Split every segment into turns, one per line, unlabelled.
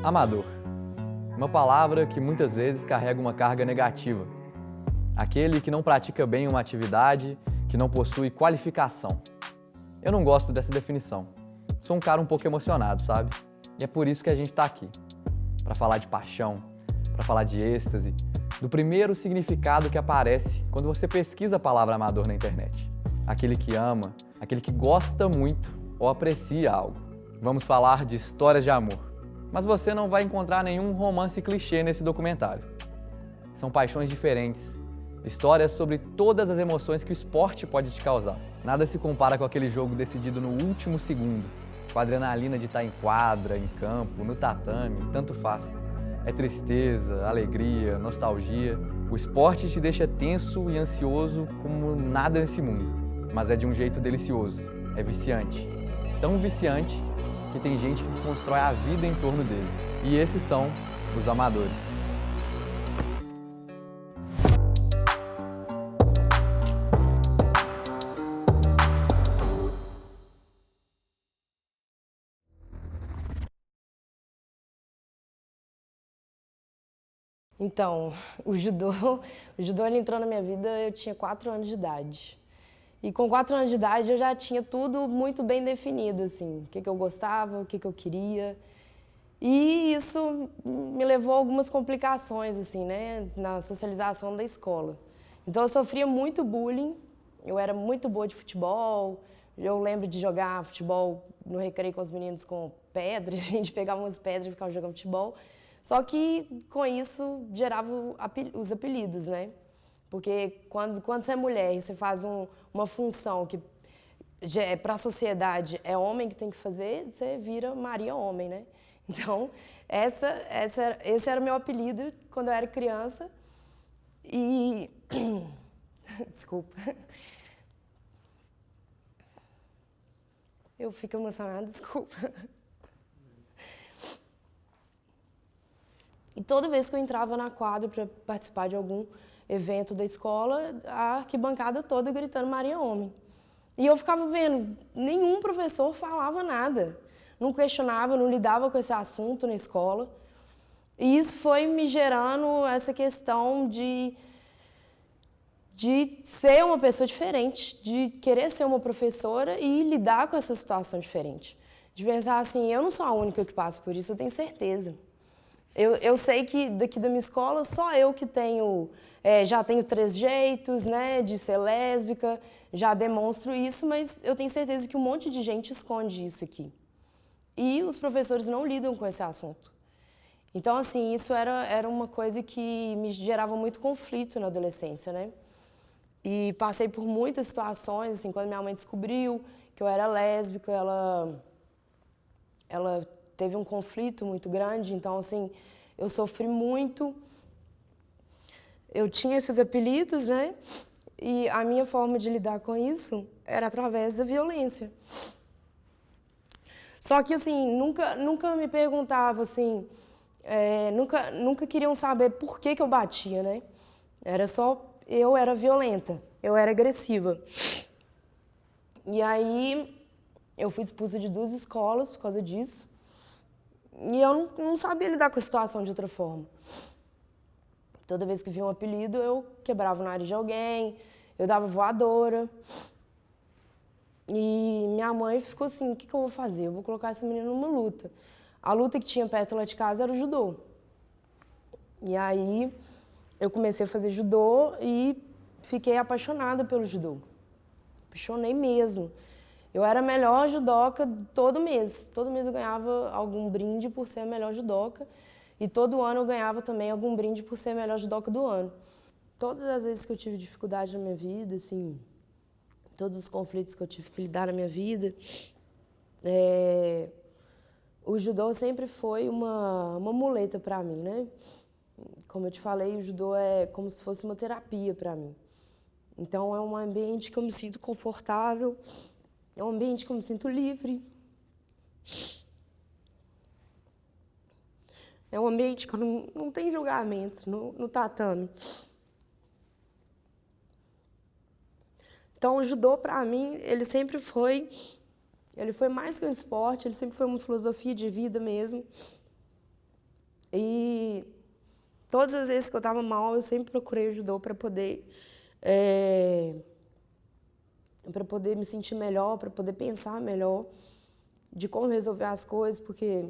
Amador. Uma palavra que muitas vezes carrega uma carga negativa. Aquele que não pratica bem uma atividade, que não possui qualificação. Eu não gosto dessa definição. Sou um cara um pouco emocionado, sabe? E é por isso que a gente está aqui. Para falar de paixão, para falar de êxtase, do primeiro significado que aparece quando você pesquisa a palavra amador na internet. Aquele que ama, aquele que gosta muito ou aprecia algo. Vamos falar de histórias de amor. Mas você não vai encontrar nenhum romance clichê nesse documentário. São paixões diferentes, histórias sobre todas as emoções que o esporte pode te causar. Nada se compara com aquele jogo decidido no último segundo, com a adrenalina de estar em quadra, em campo, no tatame, tanto faz. É tristeza, alegria, nostalgia. O esporte te deixa tenso e ansioso como nada nesse mundo, mas é de um jeito delicioso, é viciante. Tão viciante que tem gente que constrói a vida em torno dele. E esses são os amadores.
Então, o judô ele entrou na minha vida, eu tinha 4 anos de idade. E com 4 anos de idade eu já tinha tudo muito bem definido, assim, o que eu gostava, o que eu queria. E isso me levou a algumas complicações, assim, né, na socialização da escola. Então eu sofria muito bullying, eu era muito boa de futebol, eu lembro de jogar futebol no recreio com os meninos com pedra, a gente pegava umas pedras e ficava jogando futebol. Só que com isso gerava os apelidos, né? Porque quando você é mulher e você faz uma função que para a sociedade é homem que tem que fazer, você vira Maria Homem, né? Então, esse era o meu apelido quando eu era criança. E... Desculpa. Eu fico emocionada, desculpa. E toda vez que eu entrava na quadra para participar de algum evento da escola, a arquibancada toda gritando Maria Homem. E eu ficava vendo, nenhum professor falava nada, não questionava, não lidava com esse assunto na escola. E isso foi me gerando essa questão de ser uma pessoa diferente, de querer ser uma professora e lidar com essa situação diferente. De pensar assim, eu não sou a única que passa por isso, eu tenho certeza. Eu sei que daqui da minha escola, só eu que tenho, já tenho 3 jeitos, né, de ser lésbica, já demonstro isso, mas eu tenho certeza que um monte de gente esconde isso aqui. E os professores não lidam com esse assunto. Então, assim, isso era uma coisa que me gerava muito conflito na adolescência, né? E passei por muitas situações, assim, quando minha mãe descobriu que eu era lésbica, ela teve um conflito muito grande, então, assim, eu sofri muito. Eu tinha esses apelidos, né? E a minha forma de lidar com isso era através da violência. Só que, assim, nunca me perguntava, assim, nunca queriam saber por que eu batia, né? Era só, eu era violenta, eu era agressiva. E aí, eu fui expulsa de 2 escolas por causa disso. E eu não sabia lidar com a situação de outra forma. Toda vez que via um apelido, eu quebrava o nariz de alguém, eu dava voadora. E minha mãe ficou assim, o que eu vou fazer? Eu vou colocar essa menina numa luta. A luta que tinha perto lá de casa era o judô. E aí, eu comecei a fazer judô e fiquei apaixonada pelo judô. Apaixonei mesmo. Eu era a melhor judoca todo mês. Todo mês eu ganhava algum brinde por ser a melhor judoca. E todo ano eu ganhava também algum brinde por ser a melhor judoca do ano. Todas as vezes que eu tive dificuldade na minha vida, assim, todos os conflitos que eu tive que lidar na minha vida, o judô sempre foi uma muleta para mim, né? Como eu te falei, o judô é como se fosse uma terapia para mim. Então é um ambiente que eu me sinto confortável, é um ambiente que eu me sinto livre. É um ambiente que eu não tem julgamentos no tatame. Então o judô, para mim, ele foi mais que um esporte, ele sempre foi uma filosofia de vida mesmo. E todas as vezes que eu estava mal, eu sempre procurei o judô para poder me sentir melhor, para poder pensar melhor de como resolver as coisas, porque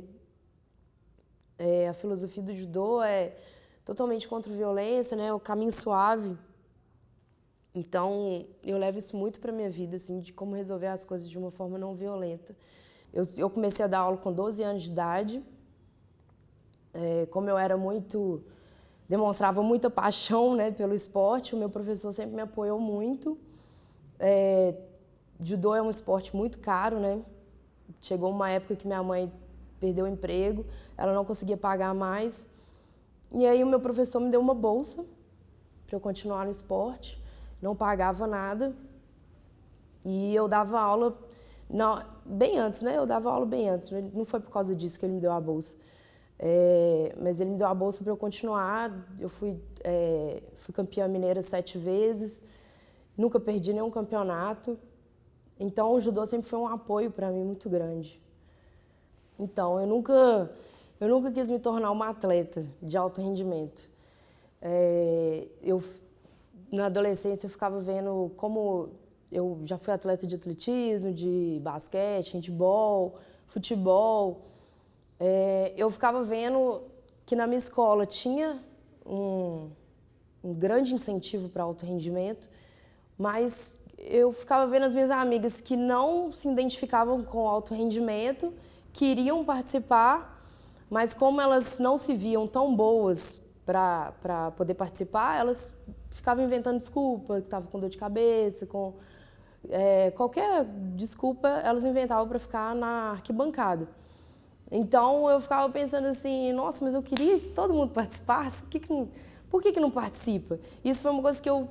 a filosofia do judô é totalmente contra a violência, né? O caminho suave. Então, eu levo isso muito para a minha vida, assim, de como resolver as coisas de uma forma não violenta. Eu comecei a dar aula com 12 anos de idade. Como eu era demonstrava muita paixão, né, pelo esporte, o meu professor sempre me apoiou muito. Judô é um esporte muito caro, né? Chegou uma época que minha mãe perdeu o emprego, ela não conseguia pagar mais. E aí o meu professor me deu uma bolsa para eu continuar no esporte, não pagava nada. E eu dava aula bem antes, né? Eu dava aula bem antes, não foi por causa disso que ele me deu a bolsa. Mas ele me deu a bolsa para eu continuar. Eu fui campeã mineira 7 vezes, nunca perdi nenhum campeonato. Então, o judô sempre foi um apoio para mim muito grande. Então, eu nunca quis me tornar uma atleta de alto rendimento. Na adolescência, eu ficava vendo como eu já fui atleta de atletismo, de basquete, handebol, futebol. Eu ficava vendo que na minha escola tinha um grande incentivo para alto rendimento, mas eu ficava vendo as minhas amigas que não se identificavam com alto rendimento, queriam participar, mas como elas não se viam tão boas para poder participar, elas ficavam inventando desculpa, que estavam com dor de cabeça, qualquer desculpa elas inventavam para ficar na arquibancada. Então eu ficava pensando assim, nossa, mas eu queria que todo mundo participasse, por que não participa? Isso foi uma coisa que eu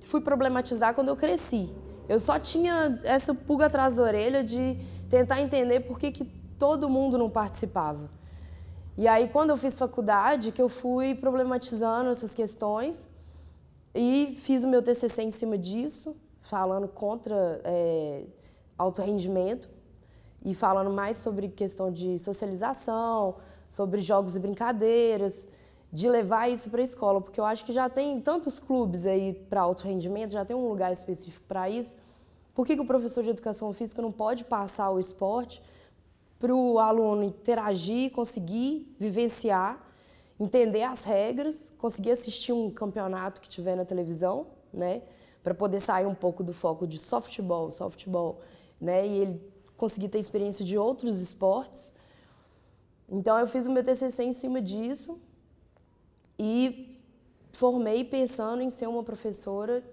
fui problematizar quando eu cresci. Eu só tinha essa pulga atrás da orelha de tentar entender por que todo mundo não participava. E aí, quando eu fiz faculdade, que eu fui problematizando essas questões e fiz o meu TCC em cima disso, falando contra alto rendimento e falando mais sobre questão de socialização, sobre jogos e brincadeiras, de levar isso para a escola, porque eu acho que já tem tantos clubes aí para alto rendimento, já tem um lugar específico para isso. Por que o professor de educação física não pode passar o esporte para o aluno interagir, conseguir vivenciar, entender as regras, conseguir assistir um campeonato que tiver na televisão, né, para poder sair um pouco do foco de softball, né, e ele conseguir ter experiência de outros esportes. Então eu fiz o meu TCC em cima disso e formei pensando em ser uma professora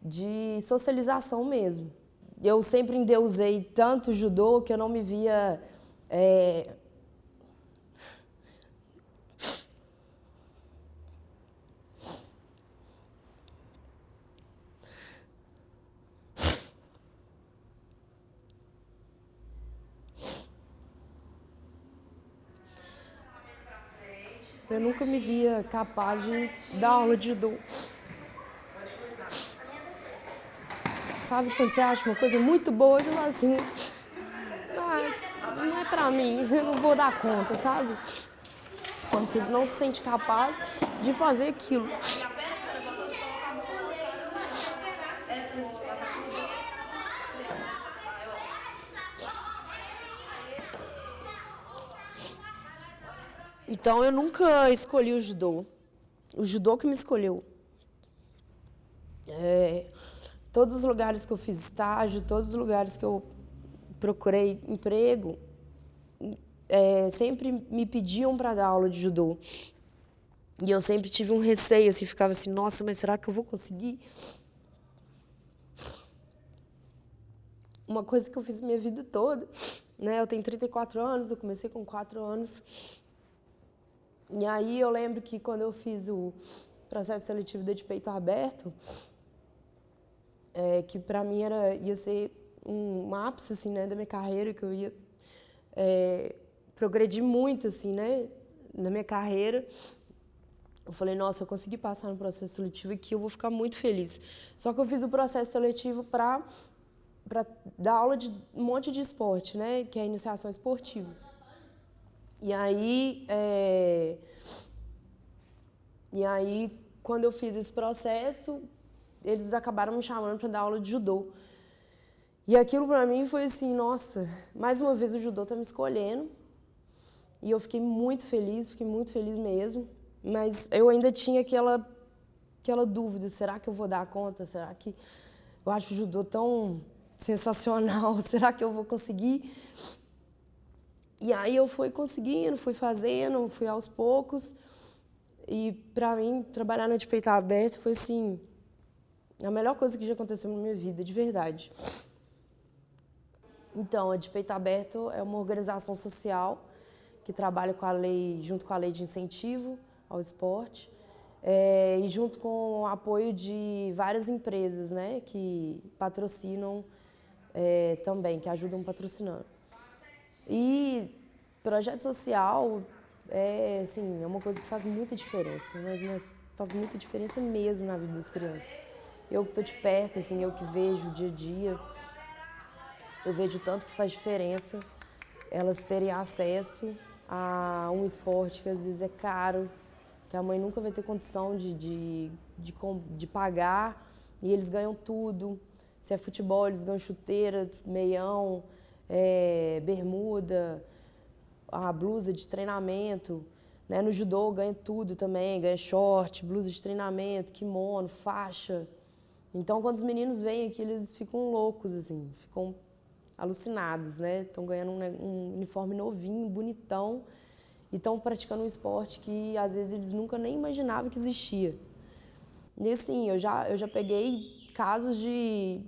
de socialização mesmo. Eu sempre endeusei tanto judô que eu não me via eu nunca me via capaz de dar aula de judô. Sabe quando você acha uma coisa muito boa, você fala assim, não é pra mim, eu não vou dar conta, sabe? Quando você não se sente capaz de fazer aquilo. Então eu nunca escolhi o judô que me escolheu. Todos os lugares que eu fiz estágio, todos os lugares que eu procurei emprego, sempre me pediam para dar aula de judô. E eu sempre tive um receio, assim, ficava assim, nossa, mas será que eu vou conseguir? Uma coisa que eu fiz minha vida toda, né? Eu tenho 34 anos, eu comecei com 4 anos. E aí eu lembro que quando eu fiz o processo seletivo de peito aberto, que para mim ia ser um ápice assim, né, da minha carreira, que eu ia progredir muito assim, né, na minha carreira. Eu falei, nossa, eu consegui passar no processo seletivo aqui, eu vou ficar muito feliz. Só que eu fiz o processo seletivo para dar aula de um monte de esporte, né, que é a iniciação esportiva. E aí, quando eu fiz esse processo, eles acabaram me chamando para dar aula de judô. E aquilo para mim foi assim, nossa, mais uma vez o judô tá me escolhendo. E eu fiquei muito feliz mesmo. Mas eu ainda tinha aquela dúvida, será que eu vou dar conta? Será que eu acho o judô tão sensacional? Será que eu vou conseguir? E aí eu fui conseguindo, fui fazendo, fui aos poucos. E para mim, trabalhar no De Peito Aberto foi assim, a melhor coisa que já aconteceu na minha vida, de verdade. Então, a De Peito Aberto é uma organização social que trabalha com a lei, junto com a lei de incentivo ao esporte, e junto com o apoio de várias empresas, né, que patrocinam também, que ajudam patrocinando. E projeto social assim, é uma coisa que faz muita diferença, mas faz muita diferença mesmo na vida das crianças. Eu que estou de perto, assim, eu que vejo o dia a dia, eu vejo o tanto que faz diferença elas terem acesso a um esporte que às vezes é caro, que a mãe nunca vai ter condição de pagar, e eles ganham tudo. Se é futebol, eles ganham chuteira, meião, bermuda, a blusa de treinamento. Né? No judô ganha tudo também, ganha short, blusa de treinamento, kimono, faixa. Então, quando os meninos vêm aqui, eles ficam loucos, assim, ficam alucinados, né? Estão ganhando um uniforme novinho, bonitão, e estão praticando um esporte que às vezes eles nunca nem imaginavam que existia. E assim, eu já peguei casos de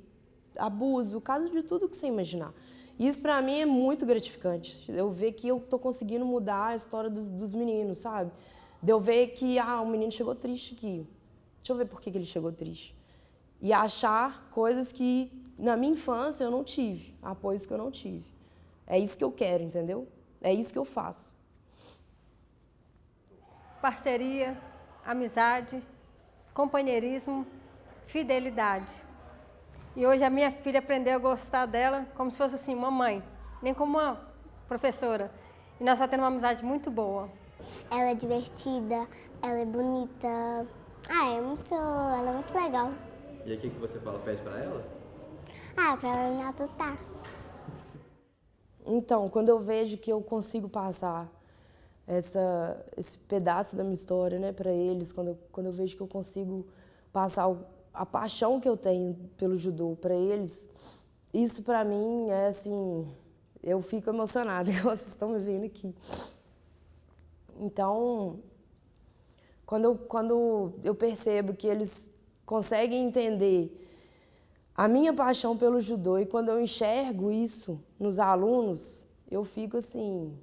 abuso, casos de tudo que você imaginar. E isso pra mim é muito gratificante. Eu ver que eu tô conseguindo mudar a história dos meninos, sabe? De eu ver que o menino chegou triste aqui. Deixa eu ver por que ele chegou triste. E achar coisas que na minha infância eu não tive, apoios que eu não tive. É isso que eu quero, entendeu? É isso que eu faço.
Parceria, amizade, companheirismo, fidelidade. E hoje a minha filha aprendeu a gostar dela como se fosse assim, uma mãe, nem como uma professora. E nós só temos uma amizade muito boa.
Ela é divertida, ela é bonita. Ela é muito legal.
E aí o que você fala? Pede pra ela?
Pra ela me adotar.
Então, quando eu vejo que eu consigo passar esse pedaço da minha história, né, para eles, quando eu vejo que eu consigo passar a paixão que eu tenho pelo judô para eles, isso para mim é assim, eu fico emocionada, igual vocês estão me vendo aqui. Então, quando eu percebo que eles conseguem entender a minha paixão pelo judô e quando eu enxergo isso nos alunos, eu fico assim,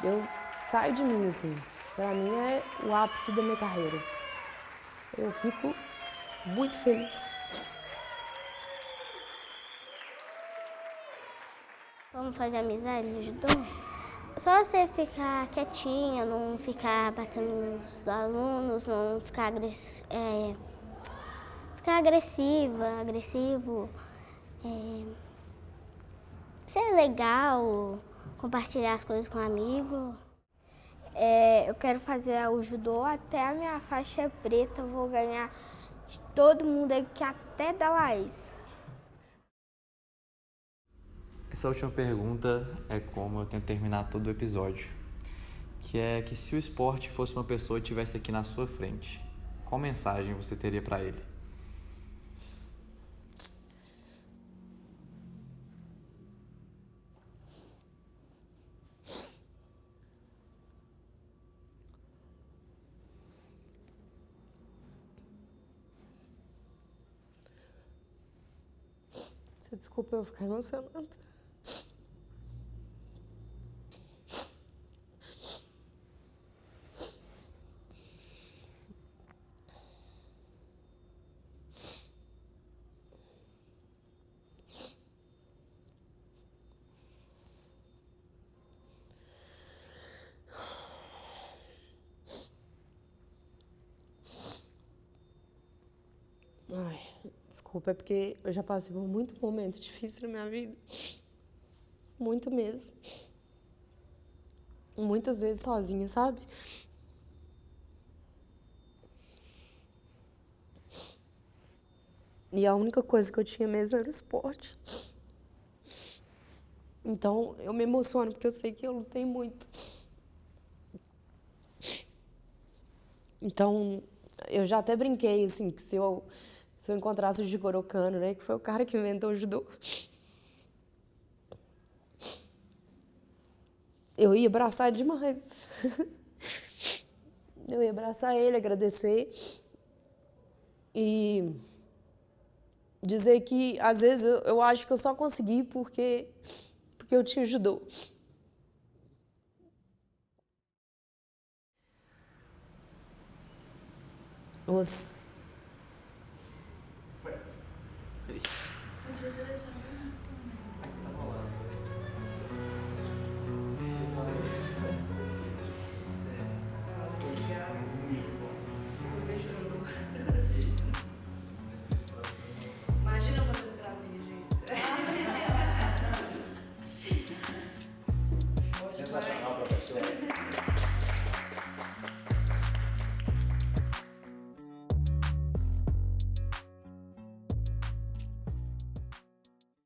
eu saio de mim, assim. Para mim é o ápice da minha carreira. Eu fico muito feliz.
Vamos fazer amizade no judô? Só você ficar quietinha, não ficar batendo nos alunos, não ficar agressivo, ser legal, compartilhar as coisas com um amigo.
Eu quero fazer o judô até a minha faixa preta, eu vou ganhar de todo mundo aqui, até da Laís.
Essa última pergunta é como eu tento terminar todo o episódio, que é que se o esporte fosse uma pessoa e estivesse aqui na sua frente, qual mensagem você teria para ele?
Desculpa eu ficar emocionada. Desculpa, é porque eu já passei por muito momento difícil na minha vida. Muito mesmo. muitas vezes sozinha, sabe? E a única coisa que eu tinha mesmo era o esporte. Então, eu me emociono porque eu sei que eu lutei muito. Então, eu já até brinquei, assim, que se eu encontrasse o Jigoro Kano, né, que foi o cara que inventou o judô, eu ia abraçar demais. Eu ia abraçar ele, agradecer e dizer que, às vezes, eu acho que eu só consegui porque eu tinha judô. Nossa.